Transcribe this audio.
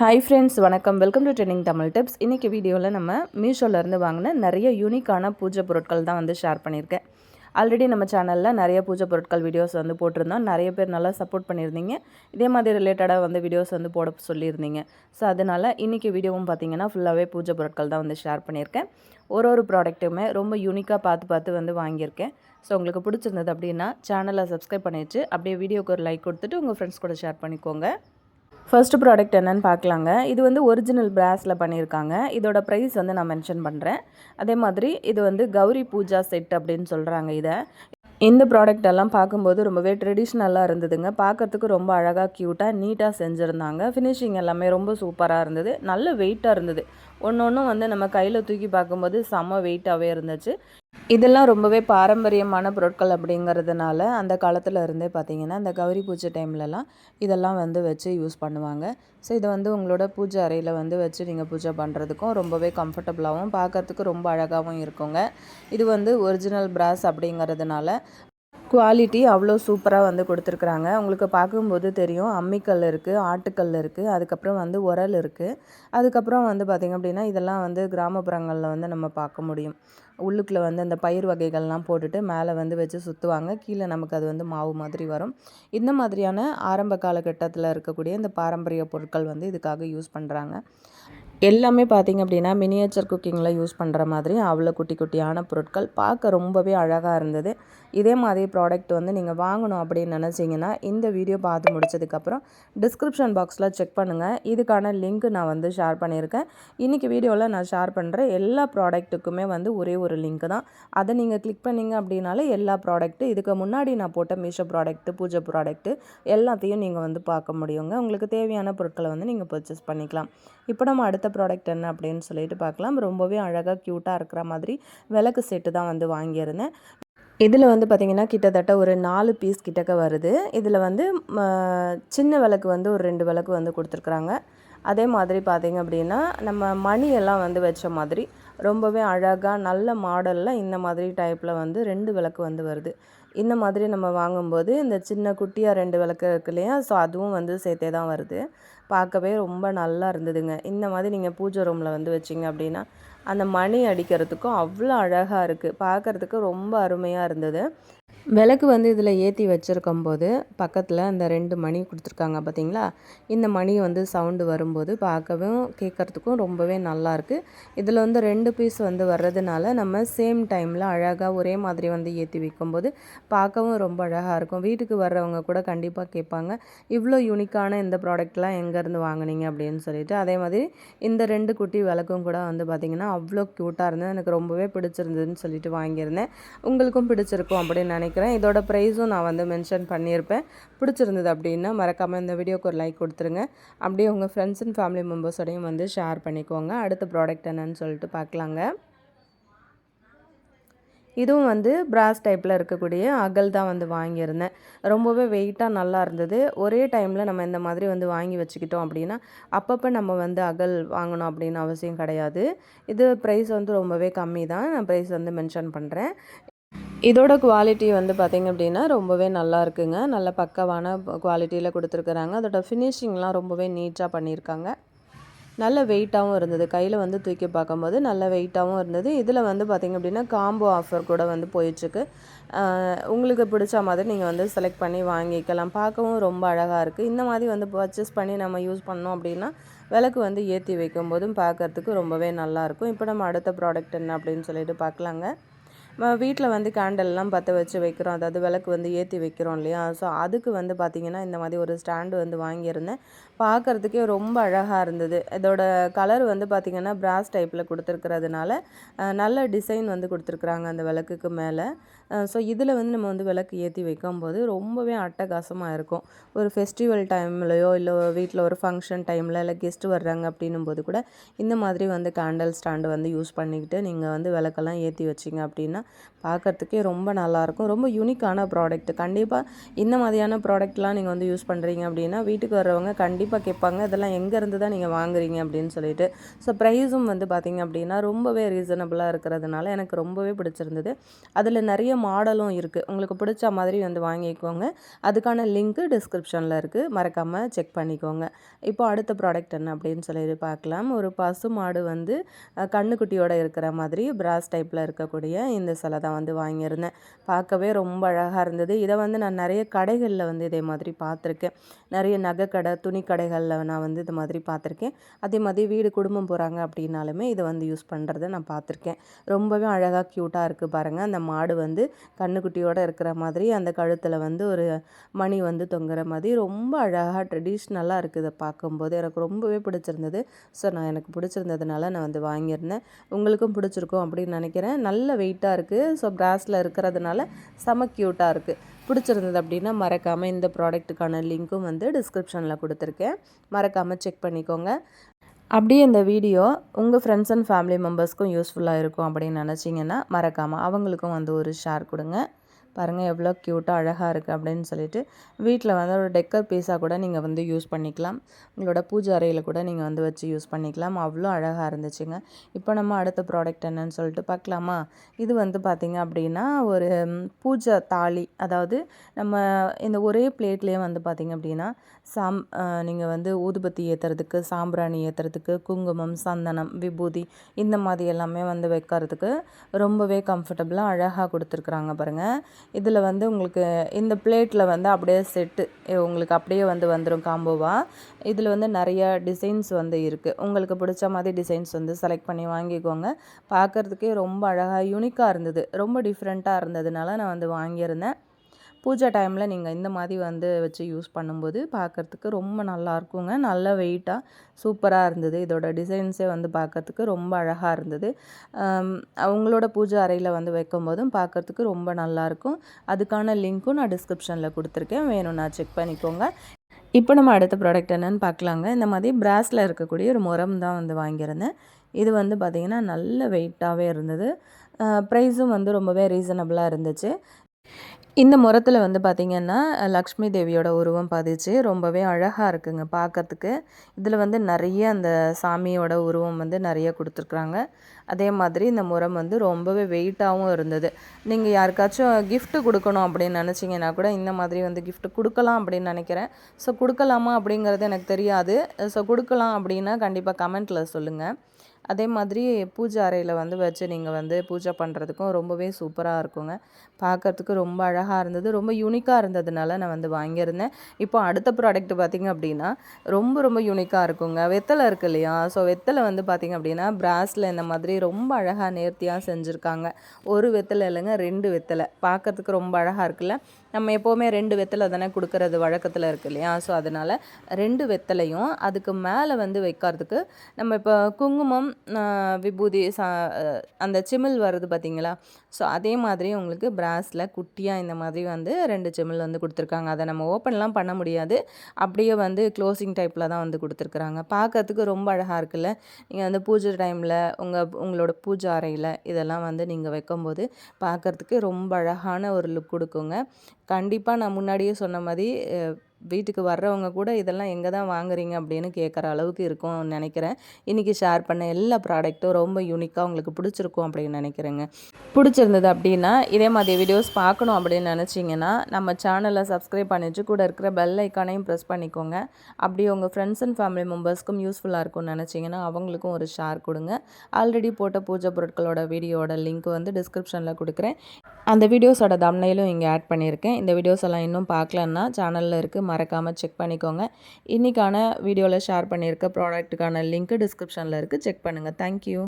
Hi friends, வணக்கம். Welcome to trending Tamil tips. இன்றைக்கி வீடியோவில் நம்ம மீஷோலேருந்து வாங்கின நிறைய யூனிக்கான பூஜை பொருட்கள் தான் வந்து ஷேர் பண்ணியிருக்கேன். ஆல்ரெடி நம்ம சேனலில் நிறைய பூஜை பொருட்கள் வீடியோஸ் வந்து போட்டிருந்தோம். நிறைய பேர் நல்லா சப்போர்ட் பண்ணியிருந்தீங்க. இதே மாதிரி ரிலேட்டடாக வந்து வீடியோஸ் வந்து போட சொல்லியிருந்தீங்க. ஸோ அதனால் இன்றைக்கி வீடியோவும் பார்த்திங்கன்னா ஃபுல்லாகவே பூஜை பொருட்கள் தான் வந்து ஷேர் பண்ணியிருக்கேன். ஒரு ப்ராடக்ட்டுமே ரொம்ப யூனிக்காக பார்த்து வந்து வாங்கியிருக்கேன். ஸோ உங்களுக்கு பிடிச்சிருந்தது அப்படின்னா சேனலை சப்ஸ்கிரைப் பண்ணிவிட்டு அப்படியே வீடியோக்கு ஒரு லைக் கொடுத்துட்டு உங்கள் ஃப்ரெண்ட்ஸ் கூட ஷேர் பண்ணிக்கோங்க. ஃபர்ஸ்ட் ப்ராடக்ட் என்னென்னு பார்க்கலாங்க. இது வந்து ஒரிஜினல் பிராஸில் பண்ணியிருக்காங்க. இதோட ப்ரைஸ் வந்து நான் மென்ஷன் பண்ணுறேன். அதே மாதிரி இது வந்து கௌரி பூஜா செட் அப்படின்னு சொல்கிறாங்க இதை. இந்த ப்ராடக்ட் எல்லாம் பார்க்கும்போது ரொம்பவே ட்ரெடிஷ்னலாக இருந்ததுங்க. பார்க்குறதுக்கு ரொம்ப அழகாக க்யூட்டாக நீட்டாக செஞ்சுருந்தாங்க. ஃபினிஷிங் எல்லாமே ரொம்ப சூப்பராக இருந்தது. நல்ல வெயிட்டாக இருந்தது. ஒன்று வந்து நம்ம கையில் தூக்கி பார்க்கும்போது செம்ம வெயிட்டாகவே இருந்துச்சு. இதெல்லாம் ரொம்பவே பாரம்பரியமான பொருட்கள் அப்படிங்கிறதுனால அந்த காலத்தில் இருந்தே பார்த்திங்கன்னா இந்த கௌரி பூஜை டைம்லலாம் இதெல்லாம் வந்து வச்சு யூஸ் பண்ணுவாங்க. ஸோ இதை வந்து உங்களோட பூஜை அறையில் வந்து வச்சு நீங்கள் பூஜை பண்ணுறதுக்கும் ரொம்பவே கம்ஃபர்டபுளாகவும் பார்க்குறதுக்கு ரொம்ப அழகாகவும் இருக்குங்க. இது வந்து ஒரிஜினல் பிராஸ் அப்படிங்கிறதுனால குவாலிட்டி அவ்வளோ சூப்பராக வந்து கொடுத்துருக்குறாங்க. உங்களுக்கு பார்க்கும்போது தெரியும், அம்மிக்கல் இருக்குது, ஆட்டுக்கல் இருக்குது, அதுக்கப்புறம் வந்து உரல் இருக்குது. அதுக்கப்புறம் வந்து பார்த்திங்க அப்படின்னா இதெல்லாம் வந்து கிராமப்புறங்களில் வந்து நம்ம பார்க்க முடியும். உள்ளுக்குள்ளே வந்து அந்த பயிர் வகைகள்லாம் போட்டுட்டு மேலே வந்து வச்சு சுற்றுவாங்க. கீழே நமக்கு அது வந்து மாவு மாதிரி வரும். இந்த மாதிரியான ஆரம்ப காலகட்டத்தில் இருக்கக்கூடிய இந்த பாரம்பரிய பொருட்கள் வந்து இதுக்காக யூஸ் பண்ணுறாங்க. எல்லாமே பார்த்திங்க அப்படின்னா மினியேச்சர் குக்கிங்கில் யூஸ் பண்ணுற மாதிரி அவ்வளோ குட்டி குட்டியான பொருட்கள் பார்க்க ரொம்பவே அழகாக இருந்தது. இதே மாதிரி ப்ராடக்ட் வந்து நீங்கள் வாங்கணும் அப்படின்னு நினச்சிங்கன்னா இந்த வீடியோ பார்த்து முடிச்சதுக்கப்புறம் டிஸ்கிரிப்ஷன் பாக்ஸில் செக் பண்ணுங்கள். இதுக்கான லிங்க் நான் வந்து ஷேர் பண்ணியிருக்கேன். இன்றைக்கி வீடியோவில் நான் ஷேர் பண்ணுற எல்லா ப்ராடக்ட்டுக்குமே வந்து ஒரே ஒரு லிங்க் தான். அதை நீங்கள் கிளிக் பண்ணிங்க அப்படின்னாலே எல்லா ப்ராடக்ட்டு இதுக்கு முன்னாடி நான் போட்ட மீஷோ ப்ராடக்ட்டு, பூஜை ப்ராடக்ட்டு எல்லாத்தையும் நீங்கள் வந்து பார்க்க முடியுங்க. உங்களுக்கு தேவையான பொருட்களை வந்து நீங்கள் பர்ச்சேஸ் பண்ணிக்கலாம். இப்போ நம்ம அடுத்த ப்ராடக்ட் என்ன அப்படின்னு சொல்லிட்டு பார்க்கலாம். ரொம்பவே அழகாக க்யூட்டாக இருக்கிற மாதிரி விளக்கு செட்டு தான் வந்து வாங்கியிருந்தேன். இதில் வந்து பார்த்திங்கன்னா கிட்டத்தட்ட ஒரு 4 பீஸ் கிட்டக்க வருது. இதில் வந்து சின்ன விளக்கு வந்து ஒரு 2 விளக்கு வந்து கொடுத்துருக்குறாங்க. அதே மாதிரி பார்த்திங்க அப்படின்னா நம்ம மணியெல்லாம் வந்து வச்ச மாதிரி ரொம்பவே அழகாக நல்ல மாடலில் இந்த மாதிரி டைப்பில் வந்து 2 விளக்கு வந்து வருது. இந்த மாதிரி நம்ம வாங்கும்போது இந்த சின்ன குட்டியாக 2 விளக்கு இருக்கு இல்லையா, ஸோ அதுவும் வந்து சேர்த்தே தான் வருது. பார்க்கவே ரொம்ப நல்லா இருந்ததுங்க. இந்த மாதிரி நீங்கள் பூஜை ரூமில் வந்து வச்சிங்க அப்படின்னா அந்த மணி அடிக்கிறதுக்கும் அவ்வளோ அழகாக இருக்குது. பார்க்குறதுக்கு ரொம்ப அருமையாக இருந்தது. விளக்கு வந்து இதில் ஏற்றி வச்சுருக்கும்போது பக்கத்தில் அந்த 2 மணி கொடுத்துருக்காங்க பார்த்தீங்களா, இந்த மணி வந்து சவுண்டு வரும்போது பார்க்கவும் கேட்குறதுக்கும் ரொம்பவே நல்லாயிருக்கு. இதில் வந்து 2 பீஸ் வந்து வர்றதுனால நம்ம சேம் டைமில் அழகாக ஒரே மாதிரி வந்து ஏற்றி வைக்கும்போது பார்க்கவும் ரொம்ப அழகாக இருக்கும். வீட்டுக்கு வர்றவங்க கூட கண்டிப்பாக கேட்பாங்க, இவ்வளோ யூனிக்கான இந்த ப்ராடக்ட்லாம் எங்கேருந்து வாங்கினீங்க அப்படின்னு சொல்லிட்டு. அதே மாதிரி இந்த 2 குட்டி விளக்கும் கூட வந்து பார்த்திங்கன்னா அவ்வளோ க்யூட்டாக இருந்தது. எனக்கு ரொம்பவே பிடிச்சிருந்ததுன்னு சொல்லிட்டு வாங்கியிருந்தேன். உங்களுக்கும் பிடிச்சிருக்கும் அப்படின்னு நினைக்கிறேன். இதோட ப்ரைஸும் நான் வந்து மென்ஷன் பண்ணியிருப்பேன். பிடிச்சிருந்தது அப்படின்னா மறக்காமல் இந்த வீடியோக்கு ஒரு லைக் கொடுத்துருங்க. அப்படியே உங்கள் ஃப்ரெண்ட்ஸ் அண்ட் ஃபேமிலி மெம்பர்ஸோடையும் வந்து ஷேர் பண்ணிக்கோங்க. அடுத்த ப்ராடக்ட் என்னன்னு சொல்லிட்டு பார்க்கலாங்க. இதுவும் வந்து பிராஸ் டைப்பில் இருக்கக்கூடிய அகல் தான் வந்து வாங்கியிருந்தேன். ரொம்பவே வெயிட்டாக நல்லா இருந்தது. ஒரே டைமில் நம்ம இந்த மாதிரி வந்து வாங்கி வச்சுக்கிட்டோம் அப்படின்னா அப்பப்போ நம்ம வந்து அகல் வாங்கணும் அப்படின்னு அவசியம் கிடையாது. இது ப்ரைஸ் வந்து ரொம்பவே கம்மி தான். நான் ப்ரைஸ் வந்து மென்ஷன் பண்ணுறேன். இதோட குவாலிட்டி வந்து பார்த்திங்க அப்படின்னா ரொம்பவே நல்லா இருக்குங்க. நல்ல பக்காவான குவாலிட்டியில் கொடுத்துருக்குறாங்க. அதோட ஃபினிஷிங்லாம் ரொம்பவே நீட்டாக பண்ணியிருக்காங்க. நல்ல வெயிட்டாகவும் இருந்தது. கையில் வந்து தூக்கி பார்க்கும்போது நல்ல வெயிட்டாகவும் இருந்தது. இதில் வந்து பார்த்திங்க அப்படின்னா காம்போ ஆஃபர் கூட வந்து போயிட்டுருக்கு. உங்களுக்கு பிடிச்ச மாதிரி நீங்கள் வந்து செலக்ட் பண்ணி வாங்கிக்கலாம். பார்க்கவும் ரொம்ப அழகாக இருக்குது. இந்த மாதிரி வந்து பர்ச்சேஸ் பண்ணி நம்ம யூஸ் பண்ணோம் அப்படின்னா விளக்கு வந்து ஏற்றி வைக்கும்போதும் பார்க்குறதுக்கு ரொம்பவே நல்லாயிருக்கும். இப்போ நம்ம அடுத்த ப்ராடக்ட் என்ன அப்படின்னு சொல்லிட்டு பார்க்கலாங்க. வீட்டில் வந்து கேண்டல்லாம் பற்ற வச்சு வைக்கிறோம், அதாவது விளக்கு வந்து ஏற்றி வைக்கிறோம் இல்லையா, ஸோ அதுக்கு வந்து பார்த்திங்கன்னா இந்த மாதிரி ஒரு ஸ்டாண்டு வந்து வாங்கியிருந்தேன். பார்க்குறதுக்கே ரொம்ப அழகாக இருந்தது. இதோட கலர் வந்து பார்த்திங்கன்னா பிராஸ் டைப்பில் கொடுத்துருக்கிறதுனால நல்ல டிசைன் வந்து கொடுத்துருக்குறாங்க அந்த விளக்குக்கு மேலே. ஸோ இதில் வந்து நம்ம வந்து விளக்கு ஏற்றி வைக்கும்போது ரொம்பவே அட்டகாசமாக இருக்கும். ஒரு ஃபெஸ்டிவல் டைம்லையோ இல்லை வீட்டில் ஒரு ஃபங்க்ஷன் டைமில் இல்லை கெஸ்ட்டு வர்றாங்க அப்படின்னும் போது கூட இந்த மாதிரி வந்து கேண்டல் ஸ்டாண்டு வந்து யூஸ் பண்ணிக்கிட்டு நீங்கள் வந்து விளக்கெல்லாம் ஏற்றி வச்சிங்க அப்படின்னா பார்க்குறதுக்கே ரொம்ப நல்லாயிருக்கும். ரொம்ப யூனிக்கான ப்ராடக்ட். கண்டிப்பாக இந்த மாதிரியான ப்ராடக்ட்லாம் நீங்கள் வந்து யூஸ் பண்ணுறீங்க அப்படின்னா வீட்டுக்கு வர்றவங்க கண்டிப்பாக கேட்பாங்க, இதெல்லாம் எங்கேருந்து தான் நீங்கள் வாங்குறீங்க அப்படின்னு சொல்லிட்டு. ஸோ ப்ரைஸும் வந்து பார்த்திங்க அப்படின்னா ரொம்பவே ரீசனபிளாக இருக்கிறதுனால எனக்கு ரொம்பவே பிடிச்சிருந்தது. அதில் நிறைய மாடலும் இருக்குது. உங்களுக்கு பிடிச்ச மாதிரி வந்து வாங்கிக்கோங்க. அதுக்கான லிங்க்கு டிஸ்கிரிப்ஷனில் இருக்குது, மறக்காமல் செக் பண்ணிக்கோங்க. இப்போ அடுத்த ப்ராடக்ட் என்ன அப்படின்னு சொல்லிட்டு பார்க்கலாம். ஒரு பசு மாடு வந்து கண்ணுக்குட்டியோடு இருக்கிற மாதிரி பிராஸ் டைப்பில் இருக்கக்கூடிய இந்த சிலை தான் வந்து வாங்கியிருந்தேன். பார்க்கவே ரொம்ப அழகாக இருந்தது. இதை வந்து நான் நிறைய கடைகளில் வந்து இதே மாதிரி பார்த்துருக்கேன். நிறைய நகை கடை, துணி கடைகளில் நான் வந்து இது மாதிரி பார்த்துருக்கேன். அதே மாதிரி வீடு குடும்பம் போகிறாங்க அப்படின்னாலுமே இதை வந்து யூஸ் பண்ணுறத நான் பார்த்துருக்கேன். ரொம்பவே அழகாக க்யூட்டாக இருக்குது பாருங்கள். அந்த மாடு வந்து கண்ணுக்குட்டியோடு இருக்கிற மாதிரி, அந்த கழுத்தில் வந்து ஒரு மணி வந்து தொங்குற மாதிரி ரொம்ப அழகாக ட்ரெடிஷ்னலாக இருக்குது. இதை பார்க்கும்போது எனக்கு ரொம்பவே பிடிச்சிருந்தது. ஸோ எனக்கு பிடிச்சிருந்ததுனால நான் வந்து வாங்கியிருந்தேன். உங்களுக்கும் பிடிச்சிருக்கும் அப்படின்னு நினைக்கிறேன். நல்ல வெயிட்டாக இருக்குது. ஸோ பிராஸில் இருக்கிறதுனால செம க்யூட்டாக இருக்குது. பிடிச்சிருந்தது அப்படின்னா மறக்காமல் இந்த ப்ராடக்ட்டுக்கான லிங்க்கும் வந்து டிஸ்கிரிப்ஷனில் கொடுத்துருக்கேன், மறக்காமல் செக் பண்ணிக்கோங்க. அப்படியே இந்த வீடியோ உங்கள் ஃப்ரெண்ட்ஸ் அண்ட் ஃபேமிலி மெம்பர்ஸ்க்கும் யூஸ்ஃபுல்லாக இருக்கும் அப்படின்னு நினச்சிங்கன்னா மறக்காமல் அவங்களுக்கும் வந்து ஒரு ஷேர் கொடுங்க. பாருங்கள் எவ்வளோ க்யூட்டாக அழகாக இருக்குது அப்படின்னு சொல்லிட்டு. வீட்டில் வந்து ஒரு டெக்கர் பீஸாக கூட நீங்கள் வந்து யூஸ் பண்ணிக்கலாம். உங்களோட பூஜை அறையில் கூட நீங்கள் வந்து வச்சு யூஸ் பண்ணிக்கலாம். அவ்வளோ அழகாக இருந்துச்சுங்க. இப்போ நம்ம அடுத்த ப்ராடக்ட் என்னன்னு சொல்லிட்டு பார்க்கலாமா? இது வந்து பார்த்திங்க அப்படின்னா ஒரு பூஜை தாலி. அதாவது நம்ம இந்த ஒரே பிளேட்லேயே வந்து பார்த்திங்க அப்படின்னா நீங்கள் வந்து ஊதுபத்தி ஏற்றுறதுக்கு, சாம்பிராணி ஏற்றுறதுக்கு, குங்குமம், சந்தனம், விபூதி இந்த மாதிரி எல்லாமே வந்து வைக்கிறதுக்கு ரொம்பவே கம்ஃபர்டபுளாக அழகாக கொடுத்துருக்குறாங்க பாருங்கள். இதில் வந்து உங்களுக்கு இந்த பிளேட்டில் வந்து அப்படியே செட்டு உங்களுக்கு அப்படியே வந்து வந்துடும் காம்போவாக. இதில் வந்து நிறைய டிசைன்ஸ் வந்து இருக்குது. உங்களுக்கு பிடிச்ச மாதிரி டிசைன்ஸ் வந்து செலக்ட் பண்ணி வாங்கிக்கோங்க. பார்க்குறதுக்கே ரொம்ப அழகாக யூனிக்காக இருந்தது. ரொம்ப டிஃப்ரெண்ட்டாக இருந்ததுனால நான் வந்து வாங்கியிருந்தேன். பூஜை டைமில் நீங்கள் இந்த மாதிரி வந்து வச்சு யூஸ் பண்ணும்போது பார்க்குறதுக்கு ரொம்ப நல்லாயிருக்குங்க. நல்ல வெயிட்டாக சூப்பராக இருந்தது. இதோட டிசைன்ஸே வந்து பார்க்குறதுக்கு ரொம்ப அழகாக இருந்தது. அவங்களோட பூஜை அறையில் வந்து வைக்கும்போதும் பார்க்குறதுக்கு ரொம்ப நல்லாயிருக்கும். அதுக்கான லிங்க்கும் நான் டிஸ்கிரிப்ஷனில் கொடுத்துருக்கேன், வேணும்னா செக் பண்ணிக்கோங்க. இப்போ நம்ம அடுத்த ப்ராடக்ட் என்னென்னு பார்க்கலாங்க. இந்த மாதிரி பிராஸில் இருக்கக்கூடிய ஒரு முறம் தான் வந்து வாங்கியிருந்தேன். இது வந்து பார்த்திங்கன்னா நல்ல வெயிட்டாகவே இருந்தது. ப்ரைஸும் வந்து ரொம்பவே ரீசனபிளாக இருந்துச்சு. இந்த முறத்தில் வந்து பார்த்திங்கன்னா லக்ஷ்மி தேவியோட உருவம் பதிச்சு ரொம்பவே அழகாக இருக்குங்க பார்க்கறதுக்கு. இதில் வந்து நிறைய அந்த சாமியோட உருவம் வந்து நிறைய கொடுத்துருக்குறாங்க. அதே மாதிரி இந்த முறம் வந்து ரொம்பவே வெயிட்டாகவும் இருந்தது. நீங்கள் யாருக்காச்சும் கிஃப்ட்டு கொடுக்கணும் அப்படின்னு நினச்சிங்கன்னா கூட இந்த மாதிரி வந்து கிஃப்ட்டு கொடுக்கலாம் அப்படின்னு நினைக்கிறேன். ஸோ கொடுக்கலாமா அப்படிங்கிறது எனக்கு தெரியாது. ஸோ கொடுக்கலாம் அப்படின்னா கண்டிப்பாக கமெண்ட்டில் சொல்லுங்கள். அதே மாதிரி பூஜை அறையில் வந்து வச்சு நீங்கள் வந்து பூஜை பண்ணுறதுக்கும் ரொம்பவே சூப்பராக இருக்குங்க. பார்க்குறதுக்கு ரொம்ப அழகாக இருந்தது. ரொம்ப யூனிக்காக இருந்ததுனால நான் வந்து வாங்கியிருந்தேன். இப்போ அடுத்த ப்ராடக்ட் பார்த்திங்க அப்படின்னா ரொம்ப ரொம்ப யூனிக்காக இருக்குங்க. வெத்தலை இருக்குது இல்லையா? ஸோ வெத்தலை வந்து பார்த்திங்க அப்படின்னா பிராஸில் இந்த மாதிரி ரொம்ப அழகாக நேர்த்தியாக செஞ்சுருக்காங்க. ஒரு வெத்தலை இல்லைங்க, 2 வெத்தலை. பார்க்குறதுக்கு ரொம்ப அழகாக இருக்குல்ல? நம்ம எப்போவுமே 2 வெத்தலை தானே கொடுக்கறது வழக்கத்தில் இருக்குது இல்லையா? ஸோ அதனால் 2 வெத்தலையும் அதுக்கு மேலே வந்து வைக்கிறதுக்கு நம்ம இப்போ குங்குமம், விபூதி, அந்த சிமிழ் வருது பார்த்திங்களா? ஸோ அதே மாதிரி உங்களுக்கு பிராஸில் குட்டியாக இந்த மாதிரி வந்து 2 சிமிழ் வந்து கொடுத்துருக்காங்க. அதை நம்ம ஓப்பன்லாம் பண்ண முடியாது. அப்படியே வந்து க்ளோசிங் டைப்பில் தான் வந்து கொடுத்துருக்குறாங்க. பார்க்கறதுக்கு ரொம்ப அழகாக இருக்குல்ல? நீங்கள் வந்து பூஜை டைமில் உங்களோட பூஜை அறையில் இதெல்லாம் வந்து நீங்கள் வைக்கும்போது பார்க்குறதுக்கு ரொம்ப அழகான ஒரு லுக் கொடுக்குங்க. கண்டிப்பாக நான் முன்னாடியே சொன்ன மாதிரி வீட்டுக்கு வர்றவங்க கூட இதெல்லாம் எங்கே தான் வாங்குறீங்க அப்படின்னு கேட்குற அளவுக்கு இருக்கும்னு நினைக்கிறேன். இன்றைக்கி ஷேர் பண்ண எல்லா ப்ராடக்ட்டும் ரொம்ப யூனிக்காக உங்களுக்கு பிடிச்சிருக்கும் அப்படின்னு நினைக்கிறேங்க. பிடிச்சிருந்தது அப்படின்னா இதே மாதிரி வீடியோஸ் பார்க்கணும் அப்படின்னு நினச்சிங்கன்னா நம்ம சேனலை சப்ஸ்கிரைப் பண்ணிவிட்டு கூட இருக்கிற பெல் ஐக்கானையும் ப்ரெஸ் பண்ணிக்கோங்க. அப்படி உங்கள் ஃப்ரெண்ட்ஸ் அண்ட் ஃபேமிலி மெம்பர்ஸ்க்கும் யூஸ்ஃபுல்லாக இருக்கும்னு நினச்சிங்கன்னா அவங்களுக்கும் ஒரு ஷேர் கொடுங்க. ஆல்ரெடி போட்ட பூஜை பொருட்களோட வீடியோட லிங்க் வந்து டிஸ்கிரிப்ஷனில் கொடுக்குறேன். அந்த வீடியோஸோட தம்ப்நெயிலும் இங்கே ஆட் பண்ணியிருக்கேன். இந்த வீடியோஸ் எல்லாம் இன்னும் பார்க்கலன்னா சேனலில் இருக்குது, மறக்காமல் செக் பண்ணிக்கோங்க. இன்றைக்கான வீடியோவில் ஷேர் பண்ணியிருக்க ப்ராடக்ட்டுக்கான லிங்க்கு டிஸ்கிரிப்ஷனில் இருக்குது, செக் பண்ணுங்கள். தேங்க்யூ.